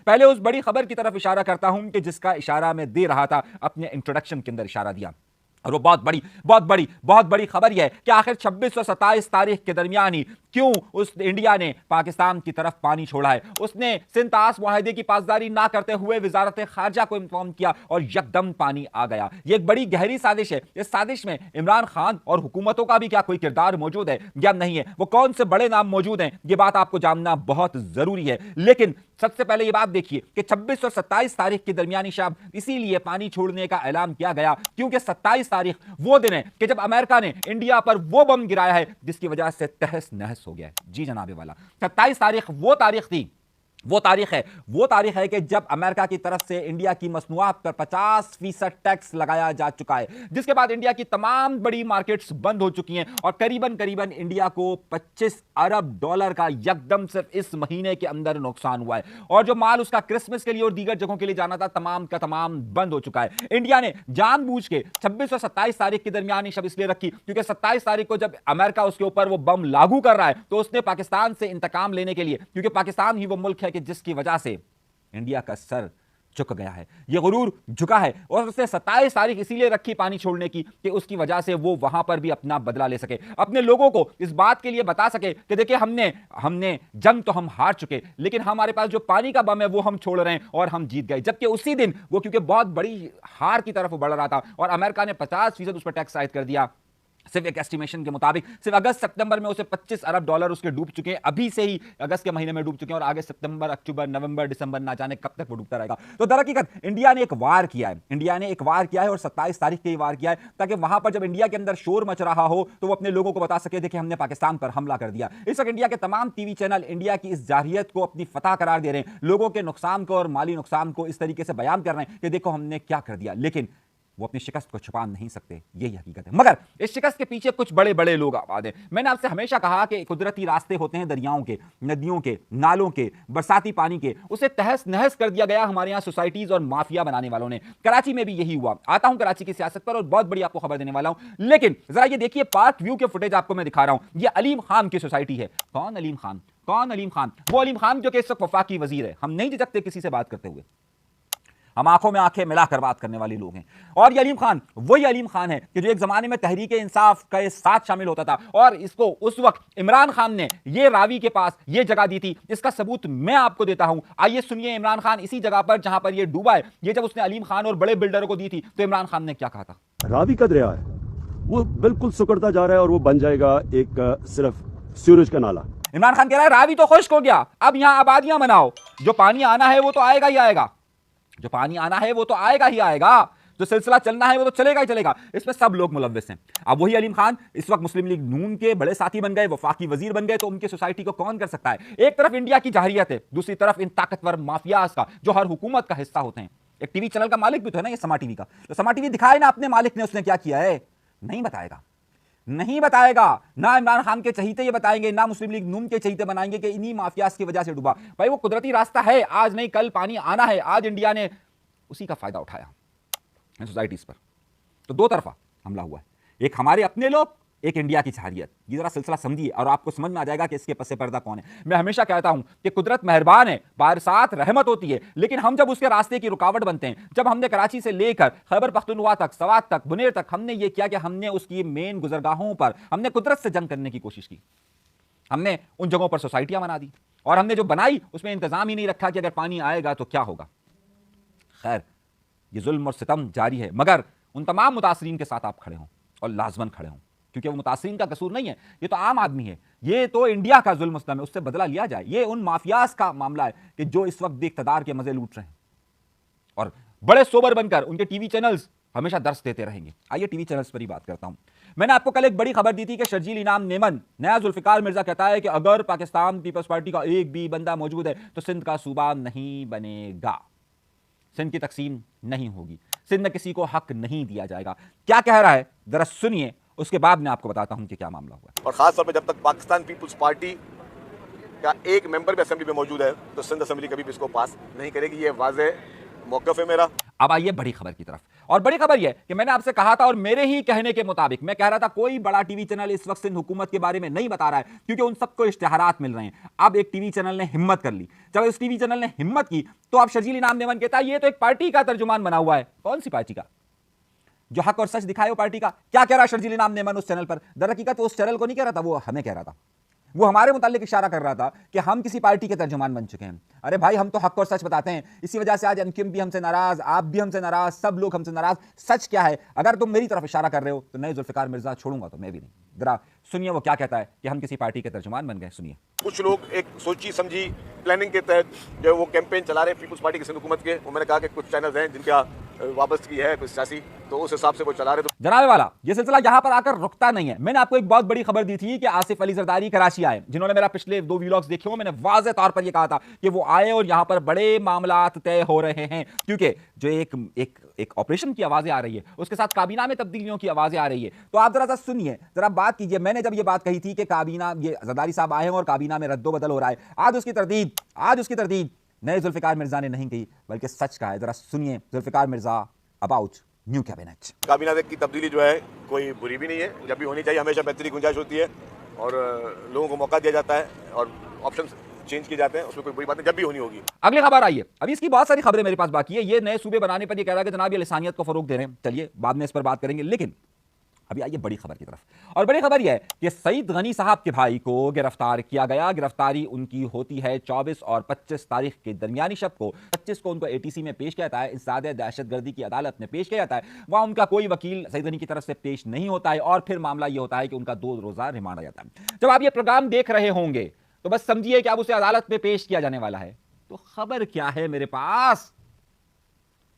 पहले उस बड़ी खबर की तरफ इशारा करता हूं कि जिसका इशारा मैं दे रहा था, अपने इंट्रोडक्शन के अंदर इशारा दिया। और वो बहुत बड़ी खबर यह है कि आखिर 26 और 27 तारीख के दरमियान ही क्यों उस इंडिया ने पाकिस्तान की तरफ पानी छोड़ा है। उसने सिंध-तास मुआहदे की पासदारी ना करते हुए वजारत खारजा को इन्फॉर्म किया और यकदम पानी आ गया। यह एक बड़ी गहरी साजिश है। इस साजिश में इमरान खान और हुकूमतों का भी क्या कोई किरदार मौजूद है या नहीं है, वो कौन से बड़े नाम मौजूद हैं, यह बात आपको जानना बहुत जरूरी है। लेकिन सबसे पहले यह बात देखिए कि 26 और 27 तारीख की दरमियानी शाम इसीलिए पानी छोड़ने का ऐलान किया गया क्योंकि 27 तारीख वो दिन है कि जब अमेरिका ने इंडिया पर वो बम गिराया है जिसकी वजह से तहस नहस हो गया है। जी जनाबे वाला, 27 तारीख वो तारीख थी, वो तारीख है कि जब अमेरिका की तरफ से इंडिया की मसनूआत पर 50% टैक्स लगाया जा चुका है, जिसके बाद इंडिया की तमाम बड़ी मार्केट्स बंद हो चुकी हैं और करीबन इंडिया को 25 अरब डॉलर का यकदम सिर्फ इस महीने के अंदर नुकसान हुआ है। और जो माल उसका क्रिसमस के लिए और दीगर जगहों के लिए जाना था, तमाम का तमाम बंद हो चुका है। इंडिया ने जानबूझ के 26 और 27 तारीख के दरमियान शब इसलिए रखी क्योंकि 27 तारीख को जब अमेरिका उसके ऊपर वो बम लागू कर रहा है तो उसने पाकिस्तान से इंतकाम लेने के लिए, क्योंकि पाकिस्तान ही वो मुल्क है कि जिसकी वजह से इंडिया का सर झुक गया है, ये गुरूर झुका है, और उसने 27 तारीख इसीलिए रखी पानी छोड़ने की कि उसकी वजह से वो वहां पर भी अपना बदला ले सके, अपने लोगों को इस बात के लिए बता सके कि देखिए हमने जंग तो हम हार चुके, लेकिन हमारे पास जो पानी का बम है वो हम छोड़ रहे हैं और हम जीत गए। जबकि उसी दिन वो क्योंकि बहुत बड़ी हार की तरफ बढ़ रहा था और अमेरिका ने 50% उस पर टैक्स आयद कर दिया। सिर्फ एक एस्टिमेशन के मुताबिक सिर्फ अगस्त सितंबर में उसे 25 अरब डॉलर उसके डूब चुके हैं, अभी से ही अगस्त के महीने में डूब चुके हैं और आगे सितंबर, अक्टूबर, नवंबर, दिसंबर ना जाने कब तक वो डूबता रहेगा। तो दरअकीकत इंडिया ने एक वार किया है और 27 तारीख के ही वार किया है ताकि वहां पर जब इंडिया के अंदर शोर मच रहा हो तो वो अपने लोगों को बता सके देखिए हमने पाकिस्तान पर हमला कर दिया। इस वक्त इंडिया के तमाम टीवी चैनल इंडिया की इस जारहियत को अपनी फतह करार दे रहे हैं, लोगों के नुकसान को और माली नुकसान को इस तरीके से बयान कर रहे हैं कि देखो हमने क्या कर दिया, लेकिन वो अपनी शिकस्त को छुपा नहीं सकते, यही हकीकत है। मगर इस शिकस्त के पीछे कुछ बड़े बड़े लोग आबाद हैं। मैंने आपसे हमेशा कहा कि कुदरती रास्ते होते हैं दरियाओं के, नदियों के, नालों के, बरसाती पानी के, उसे तहस नहस कर दिया गया हमारे यहां सोसाइटीज और माफिया बनाने वालों ने। कराची में भी यही हुआ। आता हूं कराची की सियासत पर और बहुत बड़ी आपको खबर देने वाला हूं, लेकिन जरा ये देखिए पार्क व्यू के फुटेज आपको मैं दिखा रहा हूं। ये अलीम खान की सोसाइटी है। कौन अलीम खान? वो अलीम खान जो कि इस वक्त वफाकी वजीर है। हम नहीं झिझकते किसी से बात करते हुए, हम आंखों में आंखें मिलाकर बात करने वाले लोग हैं। और ये अलीम खान वही अलीम खान है कि जो एक जमाने में तहरीक इंसाफ के साथ शामिल होता था और इसको उस वक्त इमरान खान ने ये रावी के पास ये जगह दी थी। इसका सबूत मैं आपको देता हूं, आइए सुनिए। इमरान खान इसी जगह पर जहां पर ये डूबा है, ये जब उसने अलीम खान और बड़े बिल्डरों को दी थी तो इमरान खान ने क्या कहा था। रावी का दरिया है, वो बिल्कुल सुकड़ता जा रहा है और वो बन जाएगा एक सिर्फ सूरज का नाला। इमरान खान कह रहा है रावी तो खुश्क हो गया, अब यहां आबादियां बनाओ, जो पानी आना है वो तो आएगा ही आएगा, जो सिलसिला चलना है वो तो चलेगा ही चलेगा। इसमें सब लोग मुलव्विस हैं। अब वही अलीम खान इस वक्त मुस्लिम लीग नून के बड़े साथी बन गए, वफाकी वजीर बन गए, तो उनकी सोसाइटी को कौन कर सकता है। एक तरफ इंडिया की जाहिरियत है, दूसरी तरफ इन ताकतवर माफियाज का जो हर हुकूमत का हिस्सा होते हैं। एक टीवी चैनल का मालिक भी तो है ना ये समा टीवी का, तो समा टीवी दिखाए ना अपने मालिक ने उसने क्या किया है, नहीं बताएगा। ना इमरान खान के चहीते ये बताएंगे, ना मुस्लिम लीग नून के चहीते बनाएंगे कि इन्हीं माफियाज की वजह से डूबा। भाई वो कुदरती रास्ता है, आज नहीं कल पानी आना है। आज इंडिया ने उसी का फायदा उठाया सोसाइटीज पर। तो दो तरफा हमला हुआ है, एक हमारे अपने लोग, एक इंडिया की जाहिरियत। ये जरा सिलसिला समझिए और आपको समझ में आ जाएगा कि इसके पसे पर्दा कौन है। मैं हमेशा कहता हूं कि कुदरत मेहरबान है, बारसात रहमत होती है, लेकिन हम जब उसके रास्ते की रुकावट बनते हैं, जब हमने कराची से लेकर खैबर पख्तूनख्वा तक, सवात तक, बुनेर तक हमने ये किया कि हमने उसकी मेन गुजरगाहों पर हमने कुदरत से जंग करने की कोशिश की। हमने उन जगहों पर सोसाइटियां बना दी और हमने जो बनाई उसमें इंतजाम ही नहीं रखा कि अगर पानी आएगा तो क्या होगा। खैर ये जुल्म और सितम जारी है, मगर उन तमाम मुतासरीन के साथ आप खड़े हों और लाजमन खड़े हों, क्योंकि वो मुतासरीन का कसूर नहीं है, ये तो आम आदमी है, ये तो इंडिया का जुल्म मुस्तम है, उससे बदला लिया जाए। ये उन माफियाज का मामला है कि जो इस वक्त इक़्तिदार के मजे लूट रहे हैं और बड़े सोबर बनकर उनके टीवी चैनल्स हमेशा दर्श देते रहेंगे। आइए टीवी चैनल्स पर ही बात करता हूं। मैंने आपको कल एक बड़ी खबर दी थी कि शर्जील इनाम नेमन, नया जुल्फिकार मिर्जा कहता है कि अगर पाकिस्तान पीपल्स पार्टी का एक भी बंदा मौजूद है तो सिंध का सूबा नहीं बनेगा, सिंध की तकसीम नहीं होगी, सिंध में किसी को हक नहीं दिया जाएगा। क्या कह रहा है जरा सुनिए, उसके बाद मैं आपको बताता हूं कि क्या मामला हुआ। और खास तौर पे जब तक पाकिस्तान पीपल्स पार्टी का एक मेंबर भी असेंबली में मौजूद है तो सिंध असेंबली कभी भी इसको पास नहीं करेगी, ये वाज़ेह मौक़िफ़ है मेरा। अब आइए बड़ी खबर की तरफ, और बड़ी खबर यह कि मैंने आपसे कहा था और मेरे ही कहने के मुताबिक मैं कह रहा था कोई बड़ा टीवी चैनल इस वक्त सिंध हुकूमत के बारे में नहीं बता रहा है क्योंकि उन सबको इश्तिहारात मिल रहे हैं। अब एक टीवी चैनल ने हिम्मत कर ली। जब उस टीवी चैनल ने हिम्मत की तो अब शर्जील इनाम नेमन कहता है ये तो एक पार्टी का तर्जुमान बना हुआ है। कौन सी पार्टी का? जो हक और सच दिखाए वो पार्टी का। क्या कह रहा है शर्जील इनाम नेमन उस चैनल पर? दर हकीकत वो उस चैनल को नहीं कह रहा था, वो हमें कह रहा था। वो हमारे मुताल्लिक इशारा कर रहा था कि हम किसी पार्टी के तर्जुमान बन चुके हैं। अरे भाई हम तो हक और सच बताते हैं, इसी वजह से आज एमक्यूएम भी हमसे नाराज, आप भी हमसे नाराज, सब लोग हमसे नाराज। सच क्या है? अगर तुम मेरी तरफ इशारा कर रहे हो तो नए जुल्फिकार मिर्जा छोड़ूंगा तो मैं भी नहीं। जरा सुनिए वो क्या कहता है कि हम किसी पार्टी के तर्जुमान बन गए। सुनिए। कुछ लोग एक सोची समझी प्लानिंग के तहत जो वो कैंपेन चला रहे हैं पीपुल्स पार्टी की सिंध हुकूमत के, वो मैंने कहा कि कुछ चैनल्स हैं जिनका वाबस्तगी है कुछ सियासी, तो उस हिसाब से वो चला रहे। तो जनाबे वाला ये सिलसिला यहां पर आकर रुकता नहीं है। मैंने आपको एक बहुत बड़ी खबर दी थी कि आसिफ अली जरदारी कराची आए। जिन्होंने मेरा पिछले 2 व्लॉग्स देखे हो, मैंने वाज़ेह तौर पर यह कहा था कि वो आए और यहां पर बड़े मामलात तय हो रहे हैं क्योंकि जो एक ऑपरेशन की आवाजें आ रही है, उसके साथ काबीना में तब्दीलियों की आवाजें आ रही है। तो आप जरा सा सुनिए, जरा बात कीजिए। मैंने जब ये बात कही थी कि काबीना, ये जरदारी साहब आए हैं और काबीना में रद्दो-बदल हो रहा है, आज उसकी तरतीब नए जुल्फिकार मिर्जा ने नहीं कही बल्कि सच कहा है। जरा सुनिए Zulfiqar Mirza about new cabinet. काबीना की तब्दीली जो है कोई बुरी भी नहीं है, जब भी होनी चाहिए हमेशा बेहतरी की गुंजाइश होती है और लोगों को मौका दिया जाता है और ऑप्शन चेंज किए जाते हैं, उसमें कोई बुरी बात नहीं, जब भी होनी होगी। अगली खबर आई है। अभी इसकी बहुत सारी खबरें मेरे पास बाकी है। ये नए सूबे बनाने पर ये कह रहा है कि जनाब ये लिसानियत को फरोग दे रहे हैं। चलिए बाद में इस पर बात करेंगे, लेकिन अभी आइए बड़ी खबर की तरफ। और बड़ी खबर यह है कि सईद गनी साहब के भाई को गिरफ्तार किया गया। गिरफ्तारी उनकी होती है 24 और 25 तारीख के दरमियानी शब को। 25 को उनको एटीसी में पेश किया जाता है, इंसदाद दहशतगर्दी की अदालत में पेश किया जाता है। वहां उनका कोई वकील सईद गनी की तरफ से पेश नहीं होता है और फिर मामला यह होता है कि उनका 2 रोजा रिमांड आ जाता है। जब आप ये प्रोग्राम देख रहे होंगे तो बस समझिए कि अब उसे अदालत में पेश किया जाने वाला है। तो खबर क्या है मेरे पास?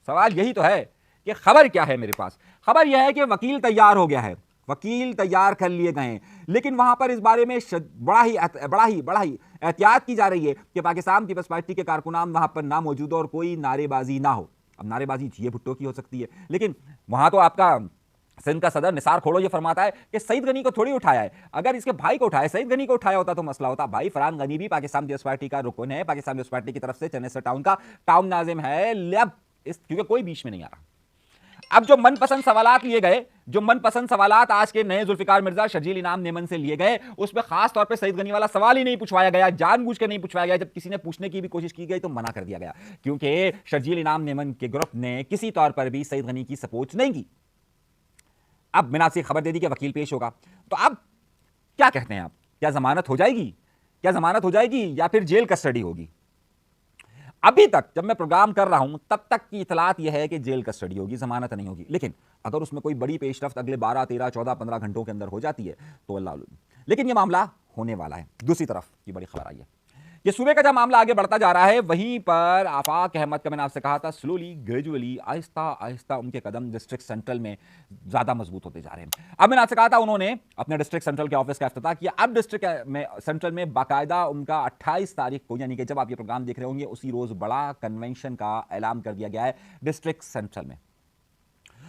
सवाल यही तो है कि खबर क्या है मेरे पास। खबर यह है कि वकील तैयार हो गया है, वकील तैयार कर लिए गए हैं, लेकिन वहां पर इस बारे में बड़ा ही एहतियात की जा रही है कि पाकिस्तान पीपल्स पार्टी के कारकुनान वहां पर ना मौजूद हो और कोई नारेबाजी ना हो। अब नारेबाजी जिए भुट्टो की हो सकती है, लेकिन वहां तो आपका सिंध का सदर निसार खोड़ो ये फरमाता है कि सईद गनी को थोड़ी उठाया है। अगर इसके भाई को उठाया, सईद गनी को उठाया होता तो मसला होता। भाई फरहान गनी भी पाकिस्तान पीपल्स पार्टी का रुकन है, पाकिस्तान पीपल्स पार्टी की तरफ से चेन्नई टाउन का टाउन नाजिम है। अब क्योंकि कोई बीच में नहीं आ रहा। अब जो मनपसंद सवालात लिए गए, जो मनपसंद सवालात आज के नए जुल्फिकार मिर्जा शर्जील इनाम नेमन से लिए गए, उसमें खास तौर पे सईद गनी वाला सवाल ही नहीं पूछवाया गया, जानबूझ के नहीं पूछवाया गया। जब किसी ने पूछने की भी कोशिश की गई तो मना कर दिया गया क्योंकि शर्जील इनाम नेमन के ग्रुप ने किसी तौर पर भी सईद गनी की सपोर्ट नहीं की। अब मैंने आपसे खबर दे दी कि वकील पेश होगा, तो अब क्या कहते हैं आप? क्या जमानत हो जाएगी? क्या जमानत हो जाएगी या फिर जेल कस्टडी होगी? अभी तक जब मैं प्रोग्राम कर रहा हूं तब तक की इतलात यह है कि जेल कस्टडी होगी, जमानत नहीं होगी। लेकिन अगर उसमें कोई बड़ी पेशरफ्त अगले 12, 13, 14, 15 घंटों के अंदर हो जाती है तो अल्लाह, लेकिन यह मामला होने वाला है। दूसरी तरफ की बड़ी खबर आई है, ये सूबे का जब मामला आगे बढ़ता जा रहा है, वहीं पर आफाक अहमद का मैंने आपसे कहा था स्लोली ग्रेजुअली आहिस्ता आहिस्ता उनके कदम डिस्ट्रिक्ट सेंट्रल में ज्यादा मजबूत होते जा रहे हैं। अब मैंने आपसे कहा था उन्होंने अपने डिस्ट्रिक्ट सेंट्रल के ऑफिस का इफ्तिताह किया। अब डिस्ट्रिक्ट में सेंट्रल में बाकायदा उनका 28 तारीख को, यानी कि जब आप ये प्रोग्राम देख रहे होंगे उसी रोज बड़ा कन्वेंशन का ऐलान कर दिया गया है डिस्ट्रिक्ट सेंट्रल में।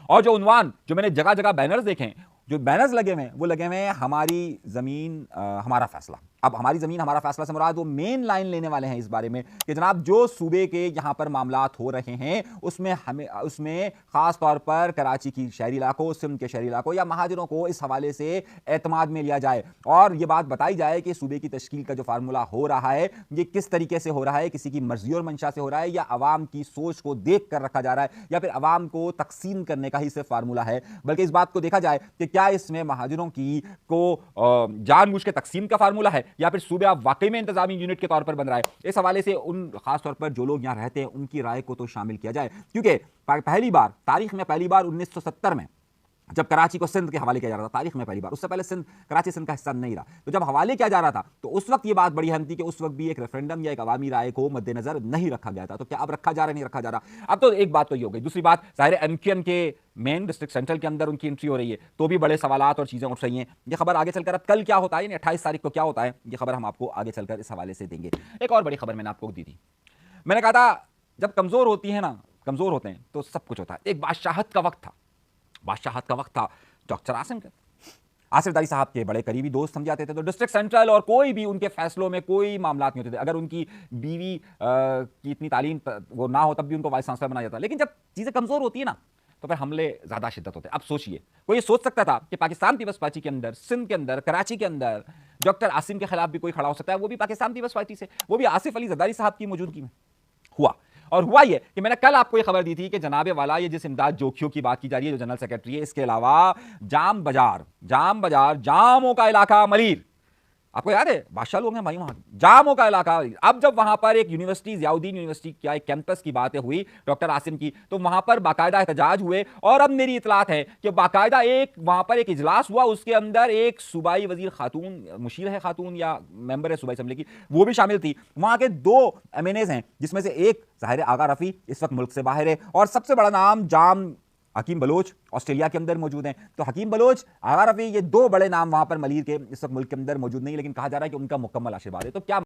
और जो उन्वान, जो मैंने जगह जगह बैनर्स देखे, जो बैनर्स लगे हुए हैं वो लगे हुए हैं हमारी जमीन हमारा फैसला। अब हमारी जमीन हमारा फैसला से मुराद वो मेन लाइन लेने वाले हैं इस बारे में कि जनाब जो सूबे के यहां पर मामलात हो रहे हैं उसमें खास तौर पर कराची की शहरी इलाकों, सिंध के शहरी इलाकों या महाजरों को इस हवाले से एतमाद में लिया जाए और यह बात बताई जाए कि सूबे की तश्कील का जो फार्मूला हो रहा है ये किस तरीके से हो रहा है, किसी की मर्जी और मंशा से हो रहा है या अवाम की सोच को देख कर रखा जा रहा है या फिर अवाम को तकसीम करने का ही सिर्फ फार्मूला है। बल्कि इस बात को देखा जाए कि क्या इसमें महाजरों की को जानबूझ के तकसीम का फार्मूला है या फिर सूबे आप वाकई में इंतजामी यूनिट के तौर पर बन रहा है। इस हवाले से उन खास तौर पर जो लोग यहां रहते हैं उनकी राय को तो शामिल किया जाए, क्योंकि पहली बार तारीख में 1970 में जब कराची को सिंध के हवाले किया जा रहा था, तारीख में पहली बार, उससे पहले कराची सिंध का हिस्सा नहीं रहा, तो जब हवाले किया जा रहा था तो उस वक्त ये बात बड़ी अहम थी कि उस वक्त भी एक रेफरेंडम या एक अवामी राय को मद्देनजर नहीं रखा गया था। तो क्या अब रखा जा रहा है, नहीं रखा जा रहा? अब तो एक बात तो ये हो गई। दूसरी बात, जाहिर एमक्यूएम के मेन डिस्ट्रिक्ट सेंट्रल के अंदर उनकी एंट्री हो रही है तो भी बड़े सवालात और चीजें उठ रही हैं। ये खबर आगे चलकर अब कल क्या होता है, यानी 28 तारीख को क्या होता है, ये खबर हम आपको आगे चलकर इस हवाले से देंगे। एक और बड़ी खबर मैंने आपको दी थी, मैंने कहा था जब कमजोर होती है ना, कमजोर होते हैं तो सब कुछ होता है। एक बादशाहत का वक्त था, डॉक्टर आसिफ दारी साहब के बड़े करीबी दोस्त समझे जाते थे, तो डिस्ट्रिक्ट सेंट्रल और कोई भी उनके फैसलों में कोई मामला नहीं होते थे। अगर उनकी बीवी की इतनी तालीम वो ना हो तब भी उनको वाइस चांसलर बनाया जाता। लेकिन जब चीजें कमजोर होती है ना तो फिर हमले ज्यादा शिद्दत होते। अब सोचिए, कोई ये सोच सकता था कि पाकिस्तान पीपल्स पार्टी के अंदर, सिंध के अंदर, कराची के अंदर डॉक्टर आसिम के खिलाफ भी कोई खड़ा हो सकता है, वो भी पाकिस्तान पीपल्स पार्टी से, वो भी आसिफ अली जरदारी साहब की मौजूदगी में? हुआ। और हुआ ये कि मैंने कल आपको ये खबर दी थी कि जनाबे वाला, ये जिस इमदाद जोखियों की बात की जा रही है जो जनरल सेक्रेटरी है, इसके अलावा जाम बाजार जामों का इलाका मलीर, आपको याद है बादशाह लोग हैं भाई वहां, जामों का इलाका। अब जब वहां पर एक यूनिवर्सिटी, ज़ियाउद्दीन यूनिवर्सिटी क्या एक कैंपस की बातें हुई डॉक्टर आसिम की, तो वहां पर बाकायदा एहतजाज हुए। और अब मेरी इतलात है कि बाकायदा एक वहां पर एक इजलास हुआ, उसके अंदर एक सूबाई वजीर खातून, मुशीर है खातून या मेंबर है सूबाई असेंबली की, वो भी शामिल थी। वहां के 2 MNAs हैं, जिसमें से एक ज़ाहिर आगा रफ़ी इस वक्त मुल्क से बाहर है, और सबसे बड़ा नाम जाम हकीम बलोच ऑस्ट्रेलिया के अंदर मौजूद हैं। तो हकीम बलोच, आगा रफ़ी, ये 2 बड़े नाम वहां पर मलीर के इस वक्त मुल्क के अंदर मौजूद नहीं, लेकिन कहा जा रहा है कि उनका मुकम्मल आशीर्वाद है। तो क्या